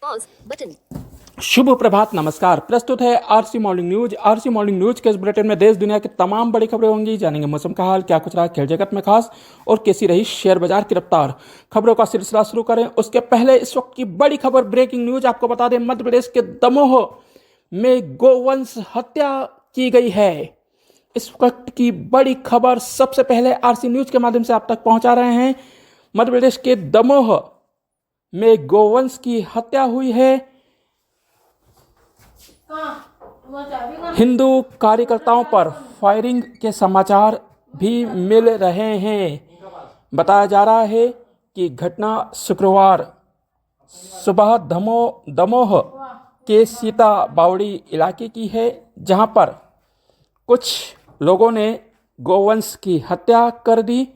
Pause button. शुभ प्रभात, नमस्कार। प्रस्तुत है RC morning news. RC morning news के इस बुलेटिन में देश दुनिया की तमाम बड़ी खबरें होंगी। जानेंगे मौसम का हाल, क्या कुछ रहा खेल जगत में खास, और कैसी रही शेयर बाजार की रफ्तार। खबरों का सिलसिला शुरू करें उसके पहले इस वक्त की बड़ी खबर, ब्रेकिंग न्यूज आपको बता दें। मध्य प्रदेश के दमोह में गोवंश हत्या की गई है। इस वक्त की बड़ी खबर सबसे पहले आरसी न्यूज के माध्यम से आप तक पहुंचा रहे हैं। मध्य प्रदेश के दमोह में गोवंश की हत्या हुई है। हिंदू कार्यकर्ताओं पर फायरिंग के समाचार भी मिल रहे हैं। बताया जा रहा है कि घटना शुक्रवार सुबह दमोह के सीता बावड़ी इलाके की है, जहां पर कुछ लोगों ने गोवंश की हत्या कर दी।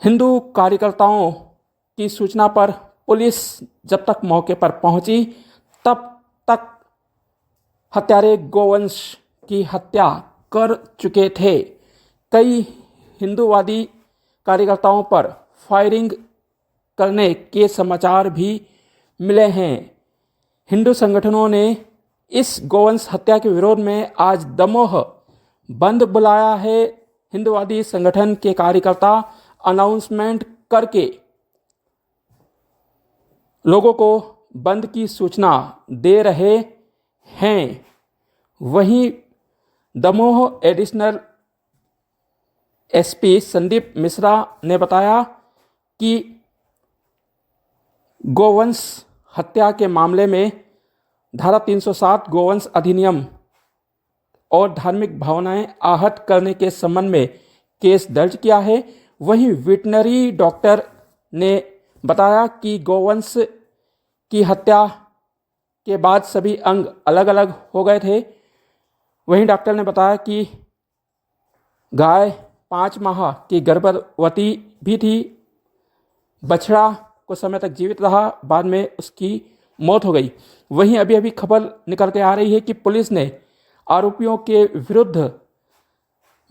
हिंदू कार्यकर्ताओं की सूचना पर पुलिस जब तक मौके पर पहुंची तब तक हत्यारे गोवंश की हत्या कर चुके थे। कई हिंदूवादी कार्यकर्ताओं पर फायरिंग करने के समाचार भी मिले हैं। हिंदू संगठनों ने इस गोवंश हत्या के विरोध में आज दमोह बंद बुलाया है। हिंदूवादी संगठन के कार्यकर्ता अनाउंसमेंट करके लोगों को बंद की सूचना दे रहे हैं। वहीं दमोह एडिशनल एसपी संदीप मिश्रा ने बताया कि गोवंश हत्या के मामले में धारा 307 गोवंश अधिनियम और धार्मिक भावनाएं आहत करने के संबंध में केस दर्ज किया है। वहीं वेटनरी डॉक्टर ने बताया कि गोवंश की हत्या के बाद सभी अंग अलग अलग हो गए थे। वहीं डॉक्टर ने बताया कि गाय 5 माह की गर्भवती भी थी। बछड़ा कुछ समय तक जीवित रहा, बाद में उसकी मौत हो गई। वहीं अभी अभी खबर निकल के आ रही है कि पुलिस ने आरोपियों के विरुद्ध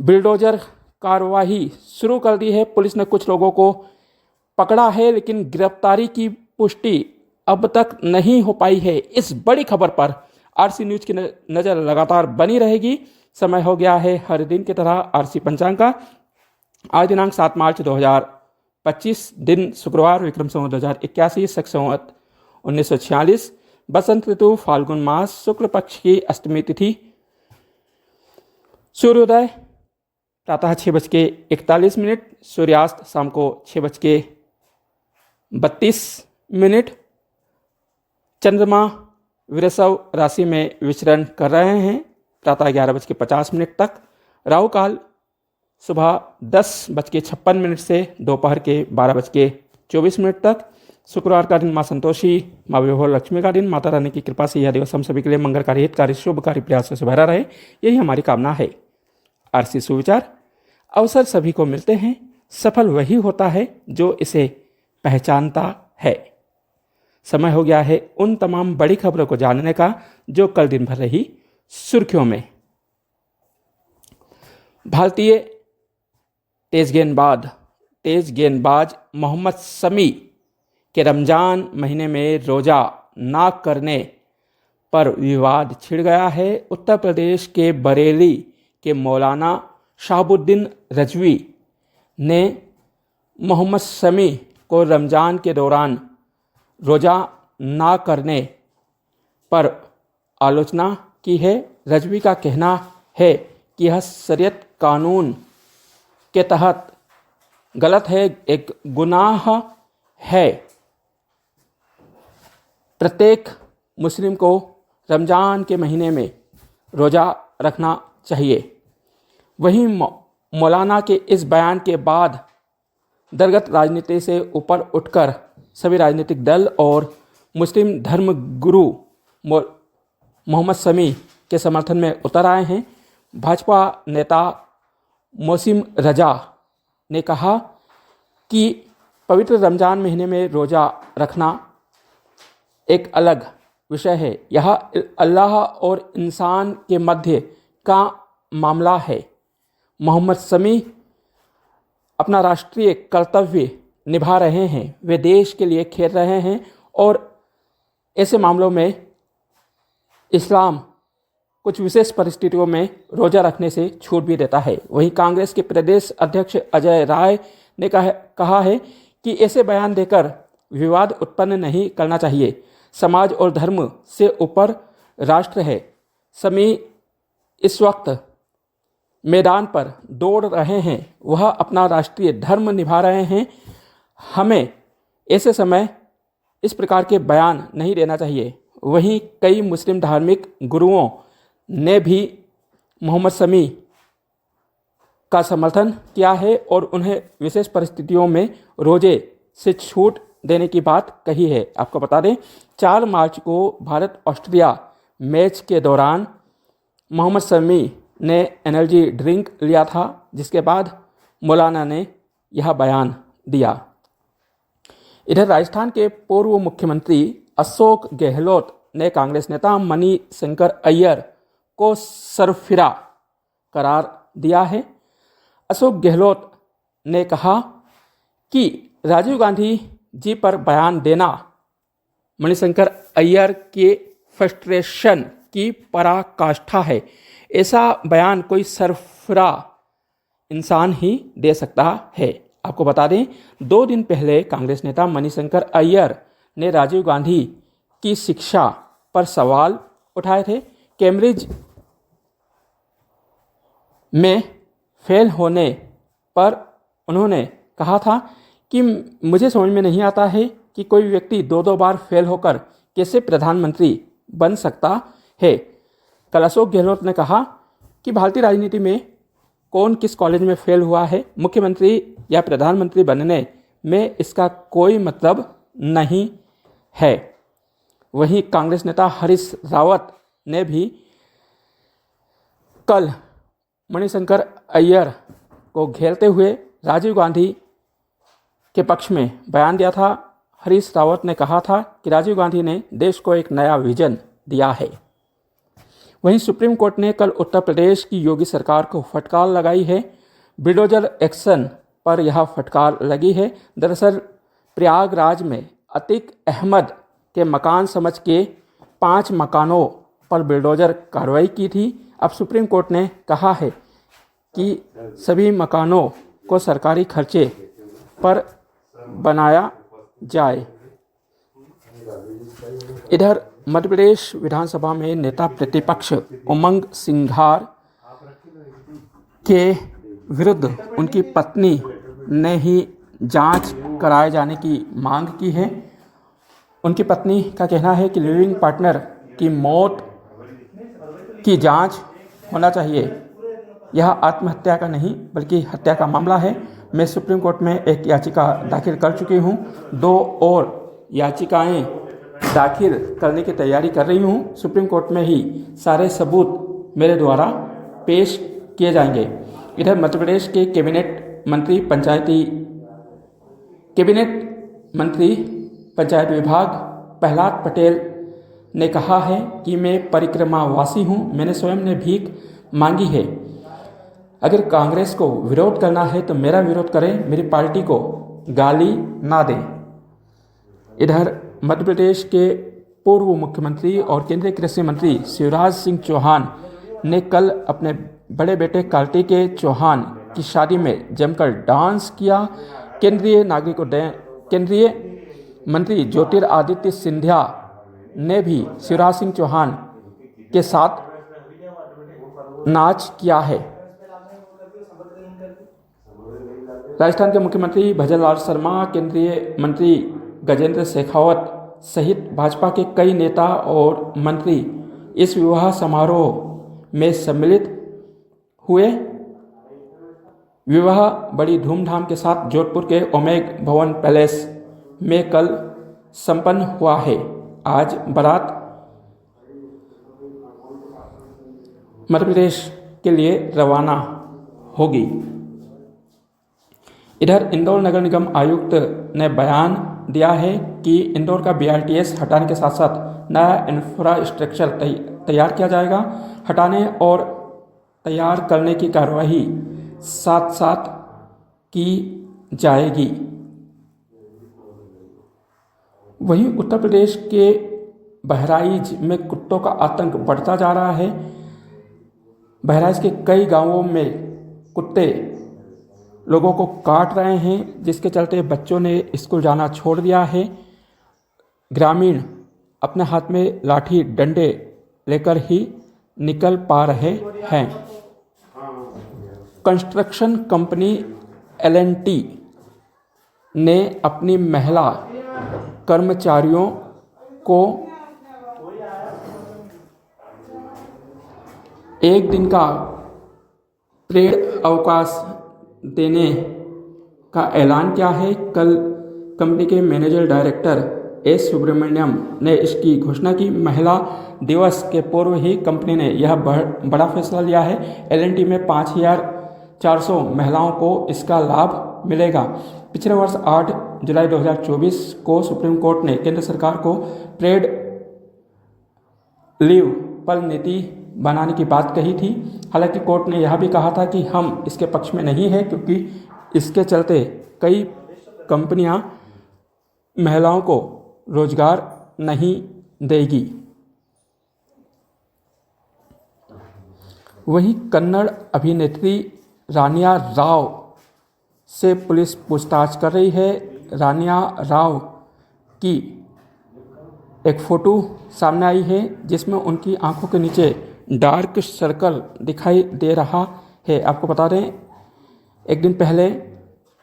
बिल्डोजर कार्रवाई शुरू कर दी है। पुलिस ने कुछ लोगों को पकड़ा है, लेकिन गिरफ्तारी की पुष्टि अब तक नहीं हो पाई है। इस बड़ी खबर पर आरसी न्यूज की नज़र लगातार बनी रहेगी। समय हो गया है हर दिन की तरह आरसी पंचांग का। आज दिनांक 7 मार्च 2025, दिन शुक्रवार, विक्रम संवत 2081, शक संवत 1946, बसंत ऋतु, फाल्गुन मास, शुक्ल पक्ष की अष्टमी तिथि। सूर्योदय प्रातः 6:41, सूर्यास्त शाम को 6:32। चंद्रमा वृषभ राशि में विचरण कर रहे हैं प्रातः 11:50 तक। राहु काल सुबह 10:56 से दोपहर के 12:24 तक। शुक्रवार का दिन माँ संतोषी, माँ विभो लक्ष्मी का दिन। माता रानी की कृपा से यह दिवस हम सभी के लिए मंगलकारी, हितकारी, शुभकारी प्रयासों से भरा रहे, यही हमारी कामना है। आरसी सुविचार: अवसर सभी को मिलते हैं, सफल वही होता है जो इसे पहचानता है। समय हो गया है उन तमाम बड़ी खबरों को जानने का जो कल दिन भर रही सुर्खियों में। भारतीय तेज गेंदबाज मोहम्मद शमी के रमजान महीने में रोजा ना करने पर विवाद छिड़ गया है। उत्तर प्रदेश के बरेली के मौलाना शहाबुद्दीन रजवी ने मोहम्मद शमी को रमजान के दौरान रोजा ना करने पर आलोचना की है। रजवी का कहना है कि यह शरीयत कानून के तहत गलत है, एक गुनाह है। प्रत्येक मुस्लिम को रमजान के महीने में रोजा रखना चाहिए। वहीं मौलाना के इस बयान के बाद दरगत राजनीति से ऊपर उठकर सभी राजनीतिक दल और मुस्लिम धर्म गुरु मोहम्मद शमी के समर्थन में उतर आए हैं। भाजपा नेता मोसिम रजा ने कहा कि पवित्र रमजान महीने में रोजा रखना एक अलग विषय है। यह अल्लाह और इंसान के मध्य का मामला है। मोहम्मद शमी अपना राष्ट्रीय कर्तव्य निभा रहे हैं, वे देश के लिए खेल रहे हैं और ऐसे मामलों में इस्लाम कुछ विशेष परिस्थितियों में रोज़ा रखने से छूट भी देता है। वहीं कांग्रेस के प्रदेश अध्यक्ष अजय राय ने कहा है कि ऐसे बयान देकर विवाद उत्पन्न नहीं करना चाहिए। समाज और धर्म से ऊपर राष्ट्र है। समी इस वक्त मैदान पर दौड़ रहे हैं, वह अपना राष्ट्रीय धर्म निभा रहे हैं। हमें ऐसे समय इस प्रकार के बयान नहीं देना चाहिए। वहीं कई मुस्लिम धार्मिक गुरुओं ने भी मोहम्मद शमी का समर्थन किया है और उन्हें विशेष परिस्थितियों में रोजे से छूट देने की बात कही है। आपको बता दें, 4 मार्च को भारत ऑस्ट्रेलिया मैच के दौरान मोहम्मद शमी ने एनर्जी ड्रिंक लिया था, जिसके बाद मौलाना ने यह बयान दिया। इधर राजस्थान के पूर्व मुख्यमंत्री अशोक गहलोत ने कांग्रेस नेता मणिशंकर अय्यर को सरफिरा करार दिया है। अशोक गहलोत ने कहा कि राजीव गांधी जी पर बयान देना मणिशंकर अय्यर के फ्रस्ट्रेशन की पराकाष्ठा है। ऐसा बयान कोई सरफिरा इंसान ही दे सकता है। आपको बता दें, 2 दिन पहले कांग्रेस नेता मणिशंकर अय्यर ने राजीव गांधी की शिक्षा पर सवाल उठाए थे। कैम्ब्रिज में फेल होने पर उन्होंने कहा था कि मुझे समझ में नहीं आता है कि कोई व्यक्ति 2 बार फेल होकर कैसे प्रधानमंत्री बन सकता है। कल अशोक गहलोत ने कहा कि भारतीय राजनीति में कौन किस कॉलेज में फेल हुआ है, मुख्यमंत्री या प्रधानमंत्री बनने में इसका कोई मतलब नहीं है। वहीं कांग्रेस नेता हरीश रावत ने भी कल मणिशंकर अय्यर को घेरते हुए राजीव गांधी के पक्ष में बयान दिया था। हरीश रावत ने कहा था कि राजीव गांधी ने देश को एक नया विजन दिया है। वहीं सुप्रीम कोर्ट ने कल उत्तर प्रदेश की योगी सरकार को फटकार लगाई है। बुलडोजर एक्शन पर यह फटकार लगी है। दरअसल प्रयागराज में अतीक अहमद के मकान समझ के 5 मकानों पर बुलडोजर कार्रवाई की थी। अब सुप्रीम कोर्ट ने कहा है कि सभी मकानों को सरकारी खर्चे पर बनाया जाए। इधर मध्य प्रदेश विधानसभा में नेता प्रतिपक्ष उमंग सिंघार के विरुद्ध उनकी पत्नी ने ही जांच कराए जाने की मांग की है। उनकी पत्नी का कहना है कि लिविंग पार्टनर की मौत की जांच होना चाहिए। यह आत्महत्या का नहीं बल्कि हत्या का मामला है। मैं सुप्रीम कोर्ट में एक याचिका दाखिल कर चुकी हूँ। 2 और याचिकाएं दाखिल करने की तैयारी कर रही हूँ। सुप्रीम कोर्ट में ही सारे सबूत मेरे द्वारा पेश किए जाएंगे। इधर मध्य प्रदेश के कैबिनेट मंत्री पंचायत विभाग प्रहलाद पटेल ने कहा है कि मैं परिक्रमावासी हूँ, मैंने स्वयं ने भीख मांगी है। अगर कांग्रेस को विरोध करना है तो मेरा विरोध करें, मेरी पार्टी को गाली ना दें। इधर मध्य प्रदेश के पूर्व मुख्यमंत्री और केंद्रीय कृषि मंत्री शिवराज सिंह चौहान ने कल अपने बड़े बेटे कार्तिकेय चौहान की शादी में जमकर डांस किया। केंद्रीय मंत्री ज्योतिरादित्य सिंधिया ने भी शिवराज सिंह चौहान के साथ नाच किया है। राजस्थान के मुख्यमंत्री भजनलाल शर्मा, केंद्रीय मंत्री गजेंद्र शेखावत सहित भाजपा के कई नेता और मंत्री इस विवाह समारोह में सम्मिलित हुए। विवाह बड़ी धूमधाम के साथ जोधपुर के ओमेग भवन पैलेस में कल संपन्न हुआ है। आज बारात मध्य प्रदेश के लिए रवाना होगी। इधर इंदौर नगर निगम आयुक्त ने बयान दिया है कि इंदौर का BRTS हटाने के साथ साथ नया इंफ्रास्ट्रक्चर तैयार किया जाएगा। हटाने और तैयार करने की कार्यवाही साथ साथ की जाएगी। वहीं उत्तर प्रदेश के बहराइच में कुत्तों का आतंक बढ़ता जा रहा है। बहराइच के कई गांवों में कुत्ते लोगों को काट रहे हैं, जिसके चलते बच्चों ने स्कूल जाना छोड़ दिया है। ग्रामीण अपने हाथ में लाठी डंडे लेकर ही निकल पा रहे हैं। कंस्ट्रक्शन कंपनी L&T ने अपनी महिला कर्मचारियों को एक दिन का पेड अवकाश देने का ऐलान किया है। कल कंपनी के मैनेजर डायरेक्टर एस सुब्रमण्यम ने इसकी घोषणा की। महिला दिवस के पूर्व ही कंपनी ने यह बड़ा फैसला लिया है। L&T में 5,400 महिलाओं को इसका लाभ मिलेगा। पिछले वर्ष 8 जुलाई 2024 को सुप्रीम कोर्ट ने केंद्र सरकार को पेड लीव पर नीति बनाने की बात कही थी। हालांकि कोर्ट ने यह भी कहा था कि हम इसके पक्ष में नहीं है, क्योंकि इसके चलते कई कंपनियां महिलाओं को रोजगार नहीं देगी। वहीं कन्नड़ अभिनेत्री रानिया राव से पुलिस पूछताछ कर रही है। रानिया राव की एक फोटो सामने आई है, जिसमें उनकी आंखों के नीचे डार्क सर्कल दिखाई दे रहा है। आपको बता दें, एक दिन पहले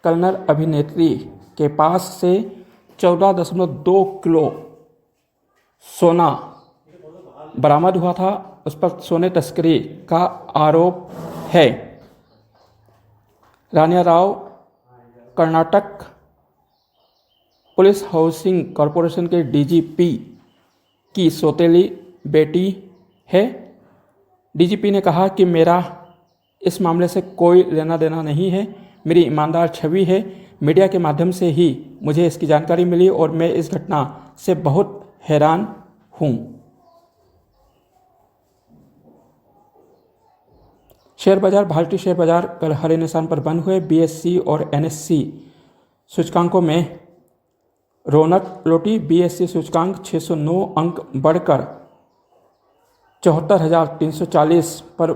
कन्नड़ अभिनेत्री के पास से 14.2 किलो सोना बरामद हुआ था। उस पर सोने तस्करी का आरोप है। Ranya Rao Karnataka police housing corporation के DGP की सौतेली बेटी है। DGP ने कहा कि मेरा इस मामले से कोई लेना देना नहीं है, मेरी ईमानदार छवि है। मीडिया के माध्यम से ही मुझे इसकी जानकारी मिली और मैं इस घटना से बहुत हैरान हूँ। शेयर बाजार, भारतीय शेयर बाजार कल हरे निशान पर बंद हुए। BSE और NSE सूचकांकों में रौनक लौटी। BSE सूचकांक 609 अंक बढ़कर 74,340 पर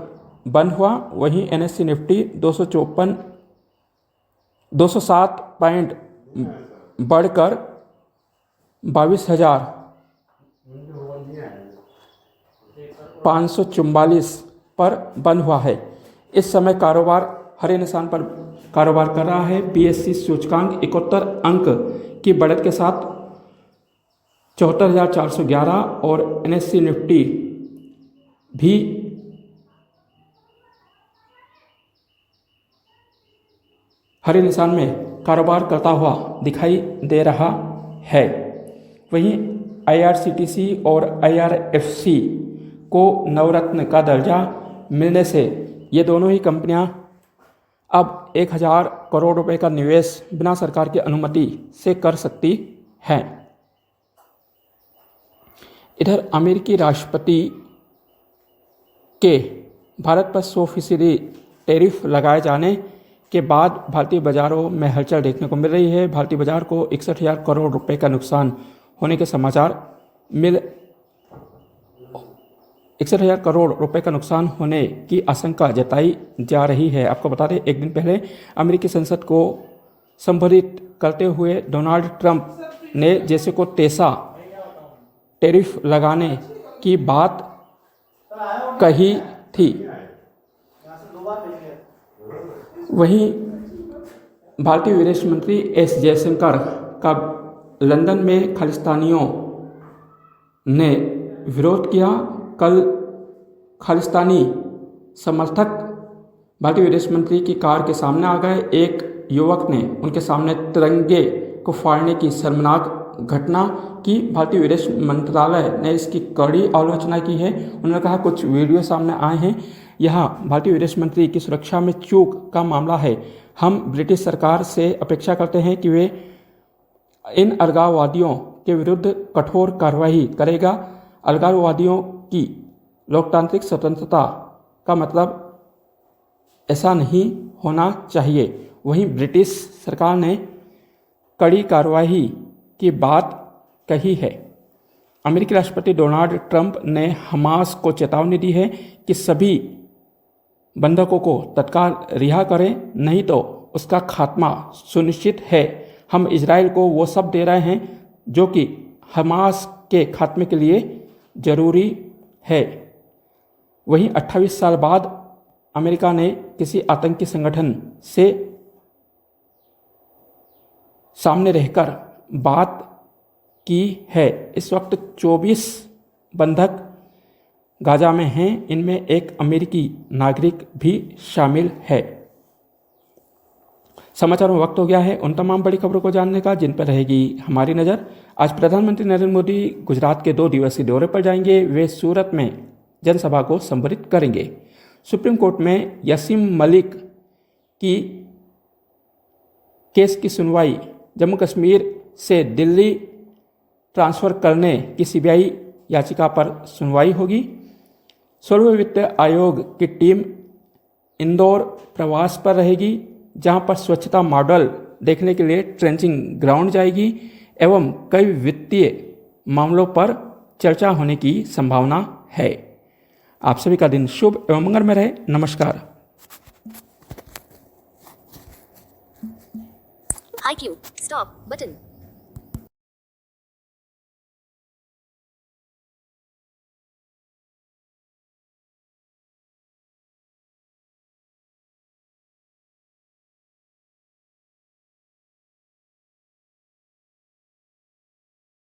बंद हुआ। वहीं NSE निफ्टी 207 पॉइंट बढ़कर 22,544 पर बंद हुआ है। इस समय कारोबार हरे निशान पर कारोबार कर रहा है। BSE सूचकांक 71 अंक की बढ़त के साथ 74,411 और NSE निफ्टी भी हरे निशान में कारोबार करता हुआ दिखाई दे रहा है। वहीं IRCTC और IRFC को नवरत्न का दर्जा मिलने से ये दोनों ही कंपनियां अब 1,000 करोड़ रुपए का निवेश बिना सरकार की अनुमति से कर सकती हैं। इधर अमेरिकी राष्ट्रपति के भारत पर 100% टैरिफ लगाए जाने के बाद भारतीय बाजारों में हलचल देखने को मिल रही है। भारतीय बाजार को 61,000 करोड़ रुपए का नुकसान होने के समाचार 61,000 करोड़ रुपए का नुकसान होने की आशंका जताई जा रही है। आपको बता दें, एक दिन पहले अमेरिकी संसद को संबोधित करते हुए डोनाल्ड ट्रंप ने जैसे को तेसा टैरिफ लगाने की बात कही थी। वहीं भारतीय विदेश मंत्री एस जयशंकर का लंदन में खालिस्तानियों ने विरोध किया। कल खालिस्तानी समर्थक भारतीय विदेश मंत्री की कार के सामने आ गए। एक युवक ने उनके सामने तिरंगे को फाड़ने की शर्मनाक घटना की। भारतीय विदेश मंत्रालय ने इसकी कड़ी आलोचना की है। उन्होंने कहा, कुछ वीडियो सामने आए हैं, यह भारतीय विदेश मंत्री की सुरक्षा में चूक का मामला है। हम ब्रिटिश सरकार से अपेक्षा करते हैं कि वे इन अलगाववादियों के विरुद्ध कठोर कार्रवाई करेगा। अलगाववादियों की लोकतांत्रिक स्वतंत्रता का मतलब ऐसा नहीं होना चाहिए। वहीं ब्रिटिश सरकार ने कड़ी कार्रवाई की बात कही है। अमेरिकी राष्ट्रपति डोनाल्ड ट्रंप ने हमास को चेतावनी दी है कि सभी बंधकों को तत्काल रिहा करें, नहीं तो उसका खात्मा सुनिश्चित है। हम इजराइल को वो सब दे रहे हैं जो कि हमास के खात्मे के लिए जरूरी है। वहीं 28 साल बाद अमेरिका ने किसी आतंकी संगठन से सामने रहकर बात की है। इस वक्त 24 बंधक गाजा में हैं, इनमें एक अमेरिकी नागरिक भी शामिल है। समाचारों में वक्त हो गया है उन तमाम बड़ी खबरों को जानने का जिन पर रहेगी हमारी नज़र। आज प्रधानमंत्री नरेंद्र मोदी गुजरात के 2 दिवसीय दौरे पर जाएंगे। वे सूरत में जनसभा को संबोधित करेंगे। सुप्रीम कोर्ट में यासीन मलिक की केस की सुनवाई, जम्मू कश्मीर से दिल्ली ट्रांसफ़र करने की सीबीआई याचिका पर सुनवाई होगी। 16वें वित्त आयोग की टीम इंदौर प्रवास पर रहेगी, जहां पर स्वच्छता मॉडल देखने के लिए ट्रेंचिंग ग्राउंड जाएगी एवं कई वित्तीय मामलों पर चर्चा होने की संभावना है। आप सभी का दिन शुभ एवं मंगलमय रहे। नमस्कार। IQ, stop button.